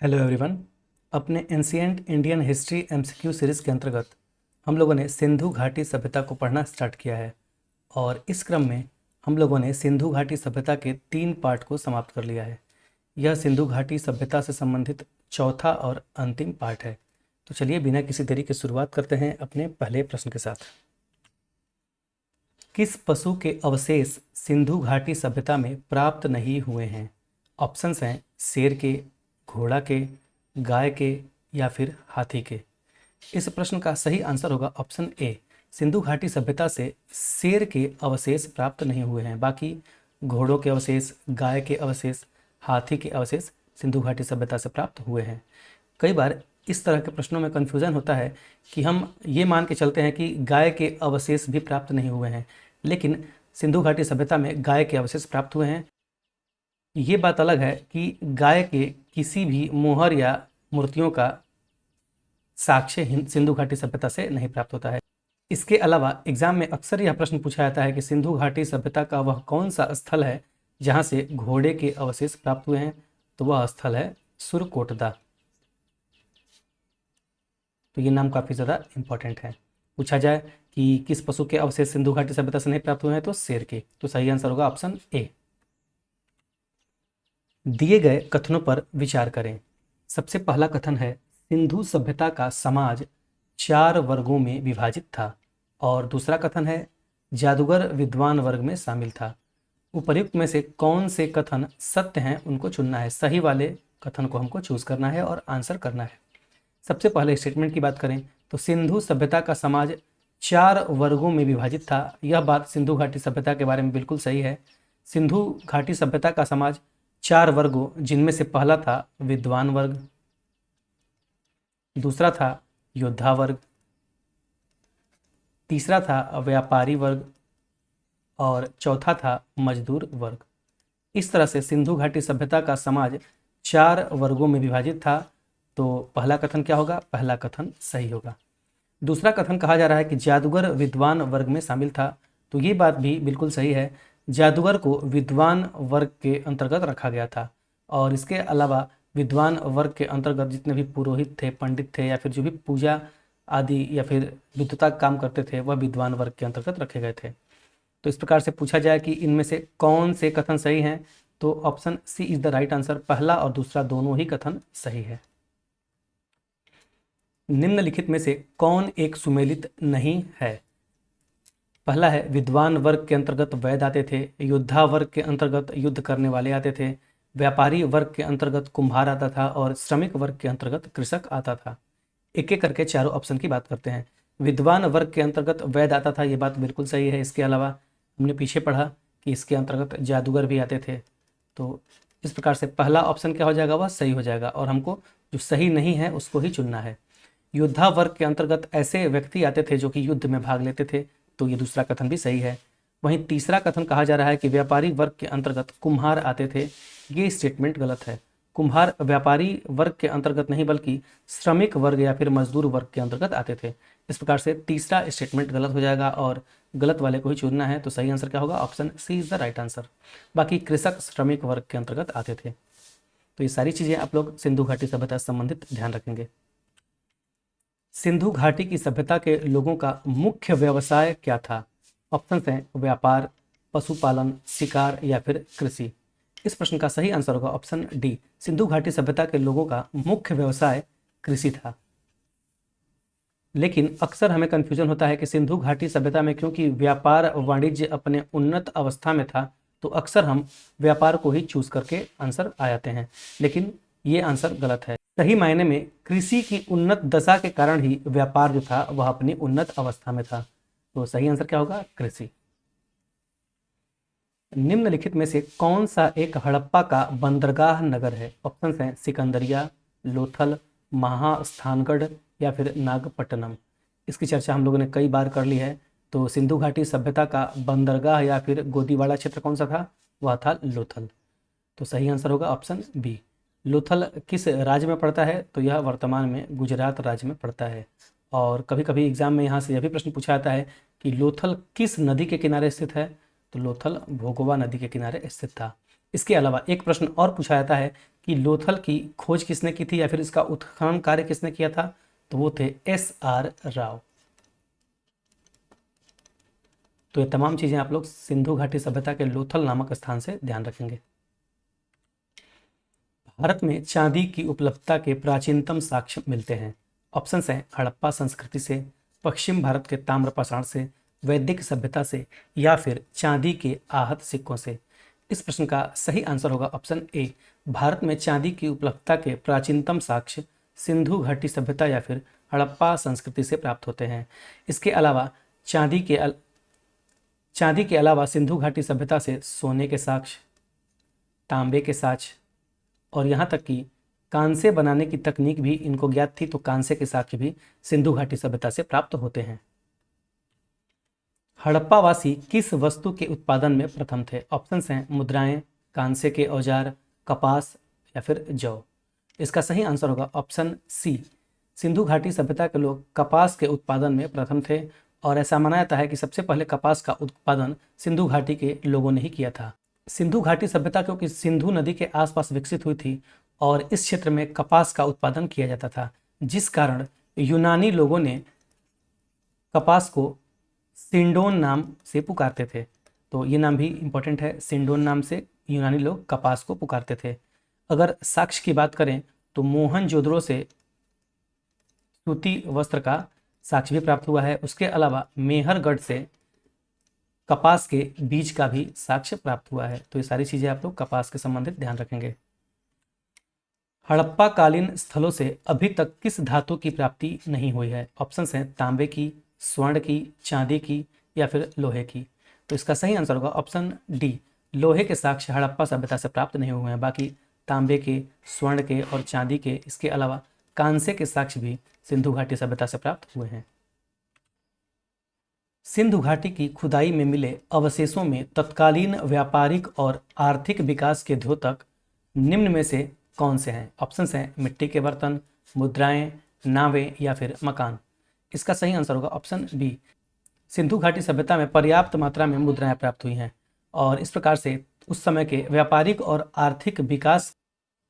Hello everyone. अपने ancient Indian history MCQ series के अंतर्गत हम लोगों ने सिंधु घाटी सभ्यता को पढ़ना स्टार्ट किया है और इस क्रम में हम लोगों ने सिंधु घाटी सभ्यता के 3 पार्ट को समाप्त कर लिया है। यह सिंधु घाटी सभ्यता से संबंधित चौथा और अंतिम पार्ट है। तो चलिए बिना किसी देरी के शुरुआत करते हैं अपने पहले प्रश्न के साथ। किस पशु के अवशेष सिंधु घाटी सभ्यता में प्राप्त नहीं हुए हैं? ऑप्शंस हैं शेर के, घोड़ा के, गाय के या फिर हाथी के। इस प्रश्न का सही आंसर होगा ऑप्शन ए। सिंधु घाटी सभ्यता से शेर के अवशेष प्राप्त नहीं हुए हैं, बाकी घोड़ों के अवशेष, गाय के अवशेष, हाथी के अवशेष सिंधु घाटी सभ्यता से प्राप्त हुए हैं। कई बार इस तरह के प्रश्नों में कन्फ्यूज़न होता है कि हम ये मान के चलते हैं कि गाय के अवशेष भी प्राप्त नहीं हुए हैं, लेकिन सिंधु घाटी सभ्यता में गाय के अवशेष प्राप्त हुए हैं। ये बात अलग है कि गाय के किसी भी मोहर या मूर्तियों का साक्ष्य सिंधु घाटी सभ्यता से नहीं प्राप्त होता है। इसके अलावा एग्जाम में अक्सर यह प्रश्न पूछा जाता है कि सिंधु घाटी सभ्यता का वह कौन सा स्थल है जहाँ से घोड़े के अवशेष प्राप्त हुए हैं? तो वह स्थल है सुरकोटदा। तो ये नाम काफ़ी ज़्यादा इम्पोर्टेंट है। पूछा जाए कि किस पशु के अवशेष सिंधु घाटी सभ्यता से नहीं प्राप्त हुए हैं, तो शेर के। तो सही आंसर होगा ऑप्शन ए। दिए गए कथनों पर विचार करें। सबसे पहला कथन है सिंधु सभ्यता का समाज 4 वर्गों में विभाजित था, और दूसरा कथन है जादूगर विद्वान वर्ग में शामिल था। उपर्युक्त में से कौन से कथन सत्य हैं उनको चुनना है। सही वाले कथन को हमको चूज करना है और आंसर करना है। सबसे पहले स्टेटमेंट की बात करें तो सिंधु सभ्यता का समाज 4 वर्गों में विभाजित था। यह बात सिंधु घाटी सभ्यता के बारे में बिल्कुल सही है। सिंधु घाटी सभ्यता का समाज 4 वर्गों, जिनमें से पहला था विद्वान वर्ग, दूसरा था योद्धा वर्ग, तीसरा था व्यापारी वर्ग और चौथा था मजदूर वर्ग। इस तरह से सिंधु घाटी सभ्यता का समाज 4 वर्गों में विभाजित था। तो पहला कथन क्या होगा? पहला कथन सही होगा। दूसरा कथन कहा जा रहा है कि जादूगर विद्वान वर्ग में शामिल था। तो ये बात भी बिल्कुल सही है। जादूगर को विद्वान वर्ग के अंतर्गत रखा गया था, और इसके अलावा विद्वान वर्ग के अंतर्गत जितने भी पुरोहित थे, पंडित थे, या फिर जो भी पूजा आदि या फिर विद्वता काम करते थे, वह विद्वान वर्ग के अंतर्गत रखे गए थे। तो इस प्रकार से पूछा जाए कि इनमें से कौन से कथन सही हैं, तो option C is the right answer. पहला और दूसरा दोनों ही कथन सही है। निम्नलिखित में से कौन एक सुमेलित नहीं है? पहला है विद्वान वर्ग के अंतर्गत वैद्य आते थे, योद्धा वर्ग के अंतर्गत युद्ध करने वाले आते थे, व्यापारी वर्ग के अंतर्गत कुम्हार आता था और श्रमिक वर्ग के अंतर्गत कृषक आता था। एक एक करके चारों ऑप्शन की बात करते हैं। विद्वान वर्ग के अंतर्गत वैद्य आता था, ये बात बिल्कुल सही है। इसके अलावा हमने पीछे पढ़ा कि इसके अंतर्गत जादूगर भी आते थे। तो इस प्रकार से पहला ऑप्शन क्या हो जाएगा? वह सही हो जाएगा, और हमको जो सही नहीं है उसको ही चुनना है। योद्धा वर्ग के अंतर्गत ऐसे व्यक्ति आते थे जो कि युद्ध में भाग लेते थे। तो ये दूसरा कथन भी सही है। वहीं तीसरा कथन कहा जा रहा है कि व्यापारी वर्ग के अंतर्गत कुम्हार आते थे। ये स्टेटमेंट गलत है। कुम्हार व्यापारी वर्ग के अंतर्गत नहीं बल्कि श्रमिक वर्ग या फिर मजदूर वर्ग के अंतर्गत आते थे। इस प्रकार से तीसरा स्टेटमेंट गलत हो जाएगा और गलत वाले को ही चुनना है। तो सही आंसर क्या होगा? Option C is the right answer. बाकी कृषक श्रमिक वर्ग के अंतर्गत आते थे। तो ये सारी चीज़ें आप लोग सिंधु घाटी सभ्यता से संबंधित ध्यान रखेंगे। सिंधु घाटी की सभ्यता के लोगों का मुख्य व्यवसाय क्या था? ऑप्शन हैं व्यापार, पशुपालन, शिकार या फिर कृषि। इस प्रश्न का सही आंसर होगा ऑप्शन डी। सिंधु घाटी सभ्यता के लोगों का मुख्य व्यवसाय कृषि था। लेकिन अक्सर हमें कन्फ्यूजन होता है कि सिंधु घाटी सभ्यता में क्योंकि व्यापार वाणिज्य अपने उन्नत अवस्था में था, तो अक्सर हम व्यापार को ही चूज करके आंसर आ जाते हैं, लेकिन ये आंसर गलत है। सही मायने में कृषि की उन्नत दशा के कारण ही व्यापार जो था वह अपनी उन्नत अवस्था में था। तो सही आंसर क्या होगा? कृषि। निम्नलिखित में से कौन सा एक हड़प्पा का बंदरगाह नगर है? ऑप्शन हैं सिकंदरिया, लोथल, महास्थानगढ़ या फिर नागपट्टनम। इसकी चर्चा हम लोगों ने कई बार कर ली है। तो सिंधु घाटी सभ्यता का बंदरगाह या फिर गोदीवाड़ा क्षेत्र कौन सा था? वह था लोथल। तो सही आंसर होगा ऑप्शन बी। लोथल किस राज्य में पड़ता है? तो यह वर्तमान में गुजरात राज्य में पड़ता है। और कभी कभी एग्जाम में यहाँ से यह भी प्रश्न पूछा जाता है कि लोथल किस नदी के किनारे स्थित है? तो लोथल भोगवा नदी के किनारे स्थित था। इसके अलावा एक प्रश्न और पूछा जाता है कि लोथल की खोज किसने की थी या फिर इसका उत्खनन कार्य किसने किया था, तो वो थे SR राव। तो ये तमाम चीजें आप लोग सिंधु घाटी सभ्यता के लोथल नामक स्थान से ध्यान रखेंगे। भारत में चांदी की उपलब्धता के प्राचीनतम साक्ष्य मिलते हैं। ऑप्शन हैं हड़प्पा संस्कृति से, पश्चिम भारत के ताम्रपाषाण से, वैदिक सभ्यता से, या फिर चांदी के आहत सिक्कों से। इस प्रश्न का सही आंसर होगा ऑप्शन ए। भारत में चांदी की उपलब्धता के प्राचीनतम साक्ष्य सिंधु घाटी सभ्यता या फिर हड़प्पा संस्कृति से प्राप्त होते हैं। इसके अलावा चांदी के अलावा सिंधु घाटी सभ्यता से सोने के साक्ष्य, तांबे के साक्ष्य और यहाँ तक कि कांसे बनाने की तकनीक भी इनको ज्ञात थी, तो कांसे के साक्ष्य भी सिंधु घाटी सभ्यता से प्राप्त होते हैं। हड़प्पावासी किस वस्तु के उत्पादन में प्रथम थे? ऑप्शंस हैं मुद्राएं, कांसे के औजार, कपास या फिर जौ। इसका सही आंसर होगा ऑप्शन सी। सिंधु घाटी सभ्यता के लोग कपास के उत्पादन में प्रथम थे और ऐसा माना जाता है कि सबसे पहले कपास का उत्पादन सिंधु घाटी के लोगों ने ही किया था। सिंधु घाटी सभ्यता क्योंकि सिंधु नदी के आसपास विकसित हुई थी और इस क्षेत्र में कपास का उत्पादन किया जाता था, जिस कारण यूनानी लोगों ने कपास को सिंडोन नाम से पुकारते थे। तो ये नाम भी इंपॉर्टेंट है, सिंडोन नाम से यूनानी लोग कपास को पुकारते थे। अगर साक्ष्य की बात करें तो मोहनजोदड़ो से सूती वस्त्र का साक्ष्य भी प्राप्त हुआ है। उसके अलावा मेहरगढ़ से कपास के बीज का भी साक्ष्य प्राप्त हुआ है। तो ये सारी चीजें आप लोग कपास के संबंधित ध्यान रखेंगे। हड़प्पा कालीन स्थलों से अभी तक किस धातु की प्राप्ति नहीं हुई है? ऑप्शंस हैं तांबे की, स्वर्ण की, चांदी की या फिर लोहे की। तो इसका सही आंसर होगा ऑप्शन डी। लोहे के साक्ष्य हड़प्पा सभ्यता से प्राप्त नहीं हुए हैं, बाकी तांबे के, स्वर्ण के और चांदी के, इसके अलावा कांसे के साक्ष्य भी सिंधु घाटी सभ्यता से प्राप्त हुए हैं। सिंधु घाटी की खुदाई में मिले अवशेषों में तत्कालीन व्यापारिक और आर्थिक विकास के द्योतक निम्न में से कौन से हैं? ऑप्शंस हैं मिट्टी के बर्तन, मुद्राएं, नावें या फिर मकान। इसका सही आंसर होगा ऑप्शन बी। सिंधु घाटी सभ्यता में पर्याप्त मात्रा में मुद्राएं प्राप्त हुई हैं और इस प्रकार से उस समय के व्यापारिक और आर्थिक विकास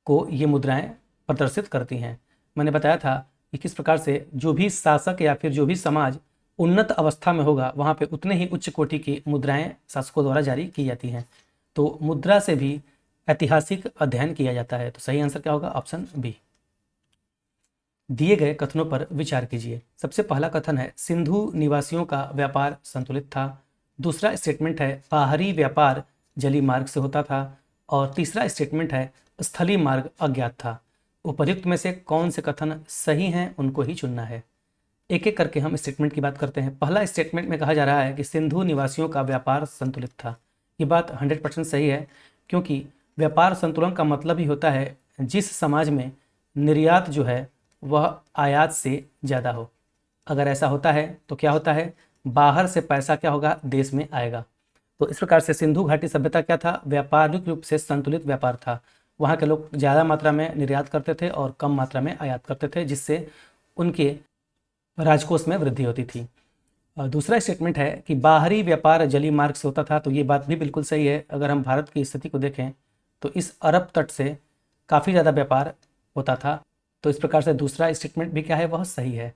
को ये मुद्राएं प्रदर्शित करती हैं। मैंने बताया था कि किस प्रकार से जो भी शासक या फिर जो भी समाज उन्नत अवस्था में होगा वहाँ पे उतने ही उच्च कोटि की मुद्राएं शासकों द्वारा जारी की जाती हैं। तो मुद्रा से भी ऐतिहासिक अध्ययन किया जाता है। तो सही आंसर क्या होगा? Option B. दिए गए कथनों पर विचार कीजिए। सबसे पहला कथन है सिंधु निवासियों का व्यापार संतुलित था। दूसरा स्टेटमेंट है बाहरी व्यापार जली मार्ग से होता था और तीसरा स्टेटमेंट है स्थलीय मार्ग अज्ञात था। उपर्युक्त में से कौन से कथन सही हैं उनको ही चुनना है। एक एक करके हम स्टेटमेंट की बात करते हैं। पहला स्टेटमेंट में कहा जा रहा है कि सिंधु निवासियों का व्यापार संतुलित था। ये बात 100% सही है, क्योंकि व्यापार संतुलन का मतलब ही होता है जिस समाज में निर्यात जो है वह आयात से ज़्यादा हो। अगर ऐसा होता है तो क्या होता है, बाहर से पैसा क्या होगा, देश में आएगा। तो इस प्रकार से सिंधु घाटी सभ्यता क्या था, व्यापारिक रूप से संतुलित व्यापार था। वहाँ के लोग ज़्यादा मात्रा में निर्यात करते थे और कम मात्रा में आयात करते थे, जिससे उनके राजकोष में वृद्धि होती थी। दूसरा स्टेटमेंट है कि बाहरी व्यापार जली मार्ग से होता था। तो ये बात भी बिल्कुल सही है। अगर हम भारत की स्थिति को देखें तो इस अरब तट से काफ़ी ज़्यादा व्यापार होता था। तो इस प्रकार से दूसरा स्टेटमेंट भी क्या है, वह सही है।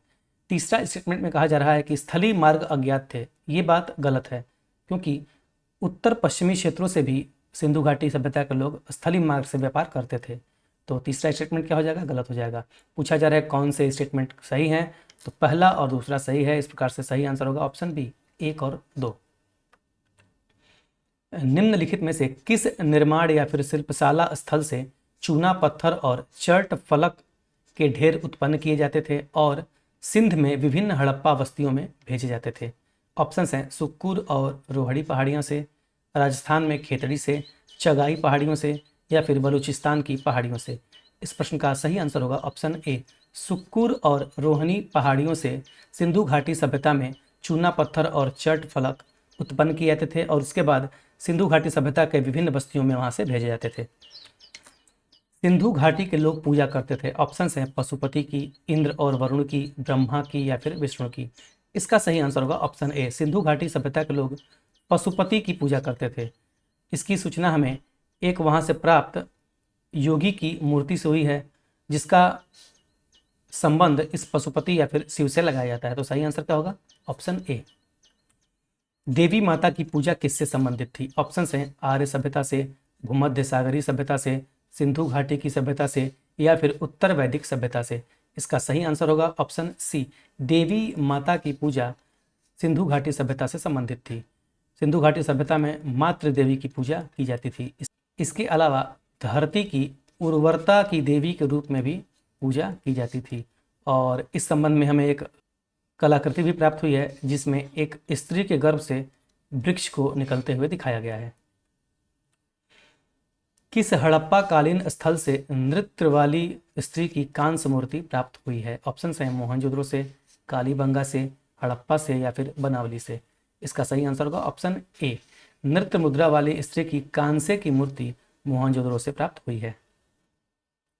तीसरा स्टेटमेंट में कहा जा रहा है कि स्थलीय मार्ग अज्ञात थे। ये बात गलत है, क्योंकि उत्तर पश्चिमी क्षेत्रों से भी सिंधु घाटी सभ्यता के लोग स्थलीय मार्ग से व्यापार करते थे। तो तीसरा स्टेटमेंट क्या हो जाएगा, गलत हो जाएगा। पूछा जा रहा है कौन से स्टेटमेंट सही हैं, तो पहला और दूसरा सही है। इस प्रकार से सही आंसर होगा ऑप्शन बी, 1 और 2। निम्नलिखित में से किस निर्माण या फिर शिल्पशाला स्थल से चूना पत्थर और चर्ट फलक के ढेर उत्पन्न किए जाते थे और सिंध में विभिन्न हड़प्पा बस्तियों में भेजे जाते थे? ऑप्शंस हैं सुक्कुर और रोहड़ी पहाड़ियों से, राजस्थान में खेतड़ी से, चगाई पहाड़ियों से या फिर बलूचिस्तान की पहाड़ियों से। इस प्रश्न का सही आंसर होगा ऑप्शन ए, सुक्कुर और रोहनी पहाड़ियों से सिंधु घाटी सभ्यता में चूना पत्थर और चर्ट फलक उत्पन्न किए जाते थे और उसके बाद सिंधु घाटी सभ्यता के विभिन्न बस्तियों में वहाँ से भेजे जाते थे। सिंधु घाटी के लोग पूजा करते थे। ऑप्शंस हैं पशुपति की, इंद्र और वरुण की, ब्रह्मा की या फिर विष्णु की। इसका सही आंसर होगा ऑप्शन ए, सिंधु घाटी सभ्यता के लोग पशुपति की पूजा करते थे। इसकी सूचना हमें एक वहाँ से प्राप्त योगी की मूर्ति से हुई है जिसका संबंध इस पशुपति या फिर शिव से लगाया जाता है? तो सही आंसर क्या होगा? Option A. देवी माता की पूजा किससे संबंधित थी? ऑप्शन हैं आर्य सभ्यता से, भूमध्य सागरीय सभ्यता से, सिंधु घाटी की सभ्यता से, या फिर उत्तर वैदिक सभ्यता से। इसका सही आंसर होगा ऑप्शन सी। देवी माता की पूजा सिंधु घाटी सभ्यता से संबंधित थी। सिंधु घाटी सभ्यता में मातृ देवी की पूजा की जाती थी। इसके अलावा धरती की उर्वरता की देवी के रूप में भी पूजा की जाती थी। और इस संबंध में हमें एक कलाकृति भी प्राप्त हुई है जिसमें एक स्त्री के गर्भ से वृक्ष को निकलते हुए दिखाया गया है। किस हड़प्पा कालीन स्थल से नृत्य वाली स्त्री की कांस्य मूर्ति प्राप्त हुई है? ऑप्शन हैं मोहनजोदड़ो से, कालीबंगा से, हड़प्पा से, या फिर बनावली से। इसका सही आंसर होगा ऑप्शन ए। नृत्य मुद्रा वाली स्त्री की कांस्य की मूर्ति मोहनजोदड़ो से प्राप्त हुई है।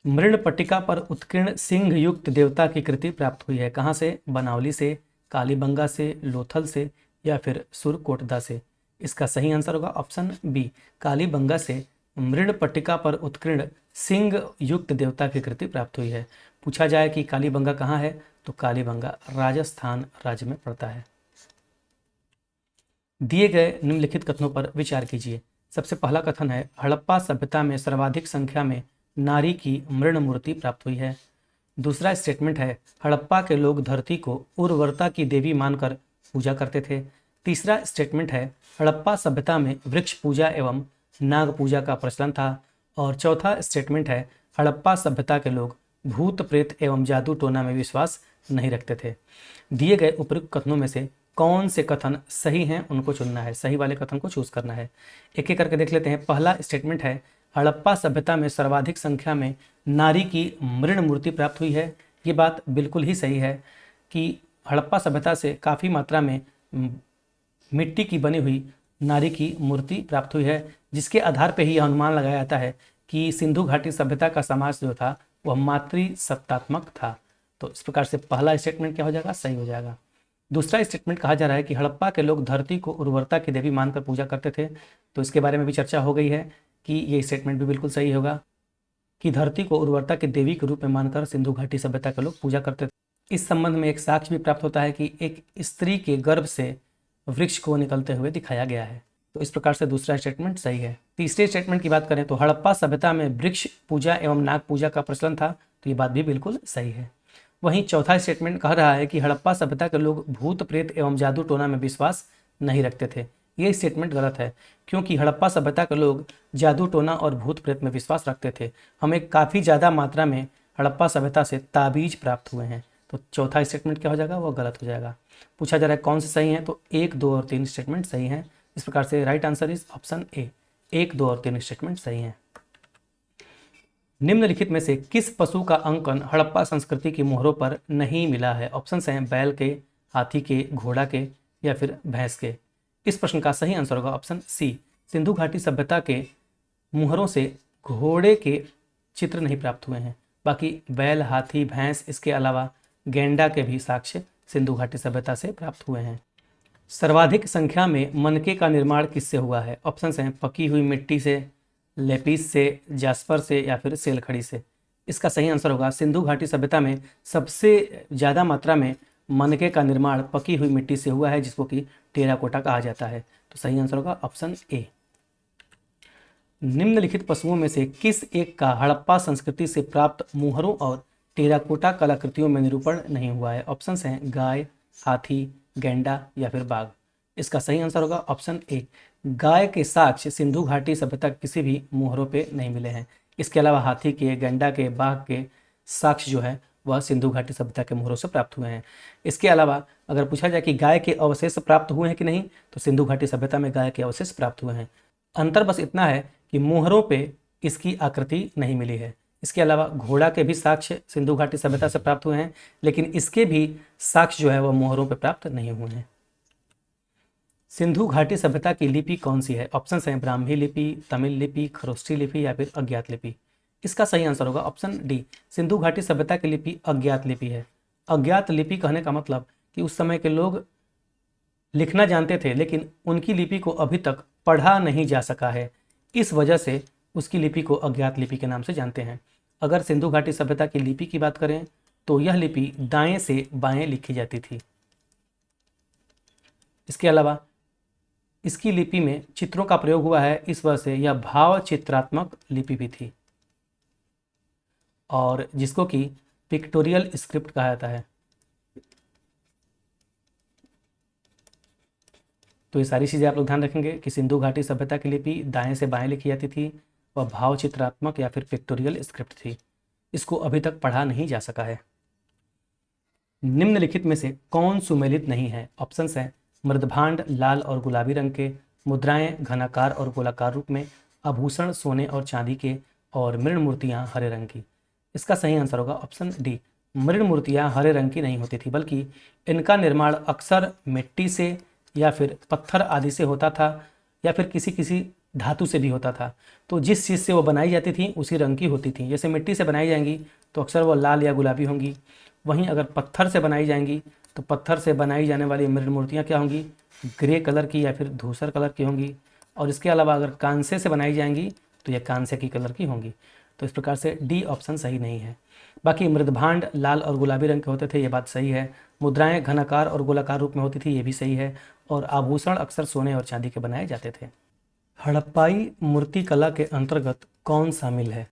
मृण पट्टिका पर उत्कीर्ण सिंह युक्त देवता की कृति प्राप्त हुई है कहाँ से? बनावली से, कालीबंगा से, लोथल से, या फिर सुरकोटदा से। इसका सही आंसर होगा ऑप्शन बी। कालीबंगा से मृण पट्टिका पर उत्कीर्ण सिंह युक्त देवता की कृति प्राप्त हुई है। पूछा जाए कि कालीबंगा कहाँ है, तो कालीबंगा राजस्थान राज्य में पड़ता है। दिए गए निम्नलिखित कथनों पर विचार कीजिए। सबसे पहला कथन है हड़प्पा सभ्यता में सर्वाधिक संख्या में नारी की मृण मूर्ति प्राप्त हुई है। दूसरा स्टेटमेंट है हड़प्पा के लोग धरती को उर्वरता की देवी मानकर पूजा करते थे। तीसरा स्टेटमेंट है हड़प्पा सभ्यता में वृक्ष पूजा एवं नाग पूजा का प्रचलन था। और चौथा स्टेटमेंट है हड़प्पा सभ्यता के लोग भूत प्रेत एवं जादू टोना में विश्वास नहीं रखते थे। दिए गए उपयुक्त कथनों में से कौन से कथन सही हैं उनको चुनना है, सही वाले कथन को चूज करना है। एक एक करके देख लेते हैं। पहला स्टेटमेंट है हड़प्पा सभ्यता में सर्वाधिक संख्या में नारी की मृण मूर्ति प्राप्त हुई है। ये बात बिल्कुल ही सही है कि हड़प्पा सभ्यता से काफ़ी मात्रा में मिट्टी की बनी हुई नारी की मूर्ति प्राप्त हुई है, जिसके आधार पर ही यह अनुमान लगाया जाता है कि सिंधु घाटी सभ्यता का समाज जो था वह मातृसत्तात्मक था। तो इस प्रकार से पहला स्टेटमेंट क्या हो जाएगा? सही हो जाएगा। दूसरा स्टेटमेंट कहा जा रहा है कि हड़प्पा के लोग धरती को उर्वरता की देवी मानकर पूजा करते थे। तो इसके बारे में भी चर्चा हो गई है कि ये स्टेटमेंट भी बिल्कुल सही होगा कि धरती को उर्वरता की देवी के रूप में मानकर सिंधु घाटी सभ्यता के लोग पूजा करते थे। इस संबंध में एक साक्ष्य भी प्राप्त होता है कि एक स्त्री के गर्भ से वृक्ष को निकलते हुए दिखाया गया है। तो इस प्रकार से दूसरा स्टेटमेंट सही है। तीसरे स्टेटमेंट की बात करें तो हड़प्पा सभ्यता में वृक्ष पूजा एवं नाग पूजा का प्रचलन था। तो ये बात भी बिल्कुल सही है। वहीं चौथा स्टेटमेंट कह रहा है कि हड़प्पा सभ्यता के लोग भूत प्रेत एवं जादू टोना में विश्वास नहीं रखते थे। ये स्टेटमेंट गलत है क्योंकि हड़प्पा सभ्यता के लोग जादू टोना और भूत प्रेत में विश्वास रखते थे। हमें काफ़ी ज़्यादा मात्रा में हड़प्पा सभ्यता से ताबीज प्राप्त हुए हैं। तो चौथा स्टेटमेंट क्या हो जाएगा? वो गलत हो जाएगा। पूछा जा रहा है कौन से सही हैं, तो 1, 2 और 3 स्टेटमेंट सही हैं। इस प्रकार से right answer is option A. 1, 2 और 3 स्टेटमेंट सही हैं। निम्नलिखित में से किस पशु का अंकन हड़प्पा संस्कृति की मोहरों पर नहीं मिला है? ऑप्शंस हैं बैल के, हाथी के, घोड़ा के, या फिर भैंस के। इस प्रश्न का सही आंसर होगा ऑप्शन सी। सिंधु घाटी सभ्यता के मोहरों से घोड़े के चित्र नहीं प्राप्त हुए हैं। बाकी बैल, हाथी, भैंस, इसके अलावा गैंडा के भी साक्ष्य सिंधु घाटी सभ्यता से प्राप्त हुए हैं। सर्वाधिक संख्या में मनके का निर्माण किससे हुआ है? ऑप्शंस हैं पकी हुई मिट्टी से, लेपिस से, जास्पर से, या फिर सेलखड़ी से। इसका सही आंसर होगा सिंधु घाटी सभ्यता में सबसे ज़्यादा मात्रा में मनके का निर्माण पकी हुई मिट्टी से हुआ है, जिसको कि टेराकोटा कहा जाता है। तो सही आंसर होगा ऑप्शन ए। निम्नलिखित पशुओं में से किस एक का हड़प्पा संस्कृति से प्राप्त मुहरों और टेराकोटा कलाकृतियों में निरूपण नहीं हुआ है? ऑप्शंस हैं गाय, हाथी, गैंडा, या फिर बाघ। इसका सही आंसर होगा ऑप्शन ए। गाय के साक्ष्य सिंधु घाटी सभ्यता किसी भी मोहरों पे नहीं मिले हैं। इसके अलावा हाथी के, गैंडा के, बाघ के साक्ष्य जो है वह सिंधु घाटी सभ्यता के मोहरों से प्राप्त हुए हैं। इसके अलावा अगर पूछा जाए कि गाय के अवशेष प्राप्त हुए हैं कि नहीं, तो सिंधु घाटी सभ्यता में गाय के अवशेष प्राप्त हुए हैं। अंतर बस इतना है कि मोहरों पे इसकी आकृति नहीं मिली है। इसके अलावा घोड़ा के भी साक्ष्य सिंधु घाटी सभ्यता से प्राप्त हुए हैं, लेकिन इसके भी साक्ष्य जो है वह मोहरों पे प्राप्त नहीं हुए हैं। सिंधु घाटी सभ्यता की लिपि कौन सी है? ऑप्शंस हैं ब्राह्मी लिपि, तमिल लिपि, खरोष्ठी लिपि, या फिर अज्ञात लिपि। इसका सही आंसर होगा ऑप्शन डी। सिंधु घाटी सभ्यता की लिपि अज्ञात लिपि है। अज्ञात लिपि कहने का मतलब कि उस समय के लोग लिखना जानते थे, लेकिन उनकी लिपि को अभी तक पढ़ा नहीं जा सका है। इस वजह से उसकी लिपि को अज्ञात लिपि के नाम से जानते हैं। अगर सिंधु घाटी सभ्यता की लिपि की बात करें तो यह लिपि दाएं से बाएं लिखी जाती थी। इसके अलावा इसकी लिपि में चित्रों का प्रयोग हुआ है, इस वजह से यह भाव चित्रात्मक लिपि भी थी और जिसको कि पिक्टोरियल स्क्रिप्ट कहा जाता है। तो ये सारी चीज़ें आप लोग ध्यान रखेंगे कि सिंधु घाटी सभ्यता की लिपि दाएं से बाएं लिखी जाती थी, वह भाव चित्रात्मक या फिर पिक्टोरियल स्क्रिप्ट थी। इसको अभी तक पढ़ा नहीं जा सका है। निम्नलिखित में से कौन सुमेलित नहीं है? ऑप्शंस हैं मृदभांड लाल और गुलाबी रंग के, मुद्राएं घनाकार और गोलाकार रूप में, आभूषण सोने और चांदी के, और मृण मूर्तियां हरे रंग की। इसका सही आंसर होगा ऑप्शन डी। मृण मूर्तियां हरे रंग की नहीं होती थी, बल्कि इनका निर्माण अक्सर मिट्टी से या फिर पत्थर आदि से होता था, या फिर किसी किसी धातु से भी होता था। तो जिस चीज़ से वो बनाई जाती थी उसी रंग की होती थी। जैसे मिट्टी से बनाई जाएंगी तो अक्सर वो लाल या गुलाबी होंगी, वहीं अगर पत्थर से बनाई जाएंगी तो पत्थर से बनाई जाने वाली मृण मूर्तियाँ क्या होंगी? ग्रे कलर की या फिर धूसर कलर की होंगी। और इसके अलावा अगर कांसे से बनाई जाएंगी तो यह कांसे की कलर की होंगी। तो इस प्रकार से डी ऑप्शन सही नहीं है। बाकी मृदभांड लाल और गुलाबी रंग के होते थे, ये बात सही है। मुद्राएं घनाकार और गोलाकार रूप में होती थी, ये भी सही है। और आभूषण अक्सर सोने और चांदी के बनाए जाते थे। हड़प्पाई मूर्ति कला के अंतर्गत कौन शामिल है?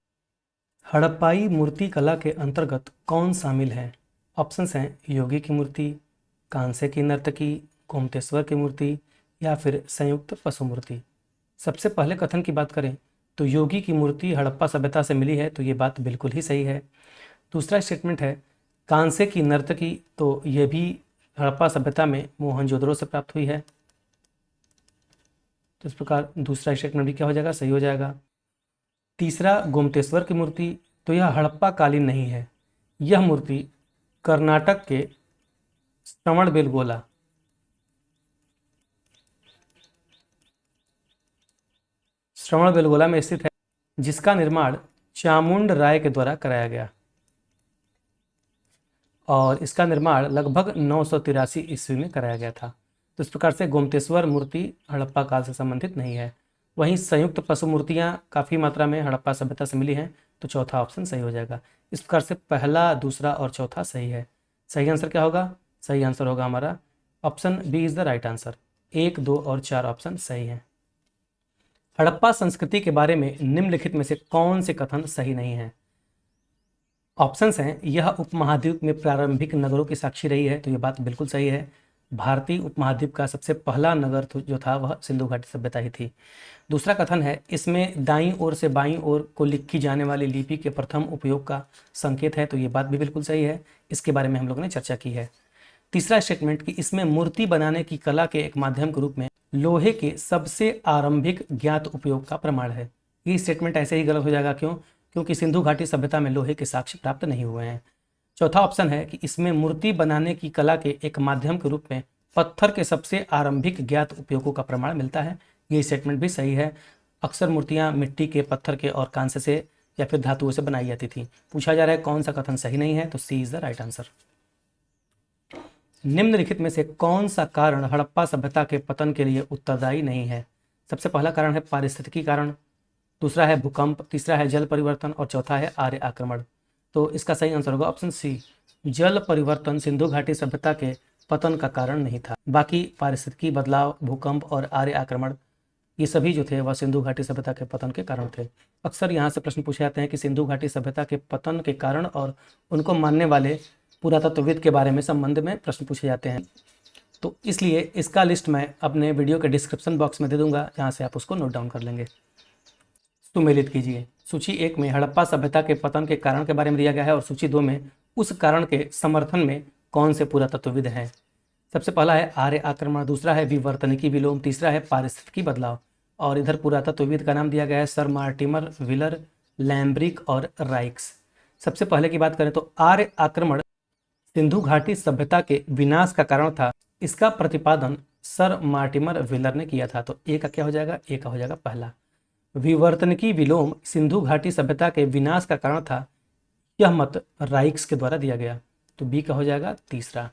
हड़प्पाई मूर्ति कला के अंतर्गत कौन शामिल है? ऑप्शंस हैं योगी की मूर्ति, कांसे की नर्तकी, गोमतेश्वर की मूर्ति, या फिर संयुक्त पशु मूर्ति। सबसे पहले कथन की बात करें तो योगी की मूर्ति हड़प्पा सभ्यता से मिली है, तो ये बात बिल्कुल ही सही है। दूसरा स्टेटमेंट है कांसे की नर्तकी, तो ये भी हड़प्पा सभ्यता में मोहनजोदड़ो से प्राप्त हुई है। तो इस प्रकार दूसरा स्टेटमेंट भी क्या हो जाएगा? सही हो जाएगा। तीसरा गोमतेश्वर की मूर्ति, तो यह हड़प्पा कालीन नहीं है, यह मूर्ति कर्नाटक के श्रवणबेलगोला में स्थित है, जिसका निर्माण चामुंड राय के द्वारा कराया गया और इसका निर्माण लगभग 983 ईस्वी में कराया गया था। तो इस प्रकार से गोमतेश्वर मूर्ति हड़प्पा काल से संबंधित नहीं है। वहीं संयुक्त पशु मूर्तियां काफ़ी मात्रा में हड़प्पा सभ्यता से मिली हैं, तो चौथा ऑप्शन सही हो जाएगा। इस प्रकार से पहला, दूसरा और चौथा सही है। सही आंसर क्या होगा? सही आंसर होगा हमारा option B is the right answer. 1, 2 और 4 ऑप्शन सही हैं। हड़प्पा संस्कृति के बारे में निम्नलिखित में से कौन से कथन सही नहीं है? ऑप्शंस हैं यह उपमहाद्वीप में प्रारंभिक नगरों की साक्षी रही है, तो ये बात बिल्कुल सही है। भारतीय उपमहाद्वीप का सबसे पहला नगर जो था वह सिंधु घाटी सभ्यता ही थी। दूसरा कथन है इसमें दाईं ओर से बाईं ओर को लिखी जाने वाली लिपि के प्रथम उपयोग का संकेत है, तो ये बात भी बिल्कुल सही है। इसके बारे में हम लोगों ने चर्चा की है। तीसरा स्टेटमेंट कि इसमें मूर्ति बनाने की कला के एक माध्यम के रूप में लोहे के सबसे आरंभिक ज्ञात उपयोग का प्रमाण है। ये स्टेटमेंट ऐसे ही गलत हो जाएगा। क्यों? क्योंकि सिंधु घाटी सभ्यता में लोहे के साक्ष्य प्राप्त नहीं हुए हैं। चौथा ऑप्शन है कि इसमें मूर्ति बनाने की कला के एक माध्यम के रूप में पत्थर के सबसे आरंभिक ज्ञात उपयोगों का प्रमाण मिलता है। ये स्टेटमेंट भी सही है। अक्सर मूर्तियां मिट्टी के, पत्थर के और कांसे से या फिर धातुओं से बनाई जाती थी। पूछा जा रहा है कौन सा कथन सही नहीं है, तो सी इज द राइट आंसर। निम्नलिखित में से कौन सा कारण हड़प्पा सभ्यता के पतन के लिए उत्तरदायी नहीं है? सबसे पहला कारण है पारिस्थितिकी कारण, दूसरा है भूकंप, तीसरा है जल परिवर्तन और चौथा है आर्य आक्रमण। तो इसका सही आंसर होगा ऑप्शन सी। जल परिवर्तन सिंधु घाटी सभ्यता के पतन का कारण नहीं था। बाकी पारिस्थितिकी बदलाव, भूकंप और आर्य आक्रमण ये सभी जो थे वह सिंधु घाटी सभ्यता के पतन के कारण थे। अक्सर यहाँ से प्रश्न पूछे जाते हैं कि सिंधु घाटी सभ्यता के पतन के कारण और उनको मानने वाले पुरातत्वविद के बारे में संबंध में प्रश्न पूछे जाते हैं। तो इसलिए इसका लिस्ट मैं अपने वीडियो के डिस्क्रिप्शन बॉक्स में दे दूंगा, जहाँ से आप उसको नोट डाउन कर लेंगे। सुमेलित कीजिए। सूची 1 में हड़प्पा सभ्यता के पतन के कारण के बारे में दिया गया है और सूची 2 में उस कारण के समर्थन में कौन से पुरातत्वविद हैं। सबसे पहला है आर्य आक्रमण, दूसरा है विवर्तनिकी विलोम, तीसरा है पारिस्थितिकी बदलाव और इधर पुरातत्वविद का नाम दिया गया है सर मार्टिमर व्हीलर, लैम्ब्रिक और राइक्स। सबसे पहले की बात करें तो आर्य आक्रमण सिंधु घाटी सभ्यता के विनाश का कारण था। इसका प्रतिपादन सर मार्टिमर व्हीलर ने किया था। तो ए का क्या हो जाएगा? ए का हो जाएगा पहला। विवर्तनिकी विलोम सिंधु घाटी सभ्यता के विनाश का कारण था, यह मत राइक्स के द्वारा दिया गया। तो बी का हो जाएगा तीसरा।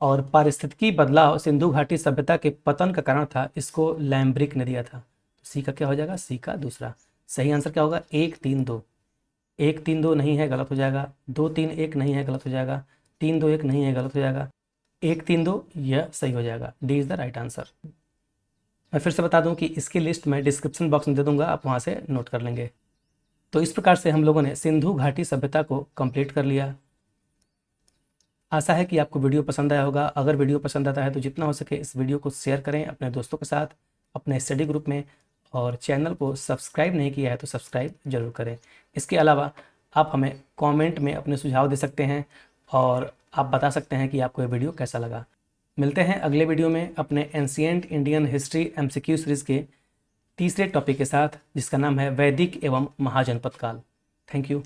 और पारिस्थितिकी बदलाव सिंधु घाटी सभ्यता के पतन का कारण था, इसको लैम्ब्रिक ने दिया था। सी का क्या हो जाएगा? सी का दूसरा। सही आंसर क्या होगा? 1 3 2। 1 3 2 नहीं है, गलत हो जाएगा। 2 3 1 नहीं है, गलत हो जाएगा। 3 2 1 नहीं है, गलत हो जाएगा। 1 3 2 यह सही हो जाएगा। D is the right answer. मैं फिर से बता दूं कि इसकी लिस्ट मैं डिस्क्रिप्शन बॉक्स में दे दूंगा, आप वहाँ से नोट कर लेंगे। तो इस प्रकार से हम लोगों ने सिंधु घाटी सभ्यता को कंप्लीट कर लिया। आशा है कि आपको वीडियो पसंद आया होगा। अगर वीडियो पसंद आता है तो जितना हो सके इस वीडियो को शेयर करें अपने दोस्तों के साथ, अपने स्टडी ग्रुप में, और चैनल को सब्सक्राइब नहीं किया है तो सब्सक्राइब जरूर करें। इसके अलावा आप हमें कमेंट में अपने सुझाव दे सकते हैं और आप बता सकते हैं कि आपको ये वीडियो कैसा लगा। मिलते हैं अगले वीडियो में अपने ancient Indian history MCQ series के तीसरे टॉपिक के साथ, जिसका नाम है वैदिक एवं महाजनपद काल। Thank you.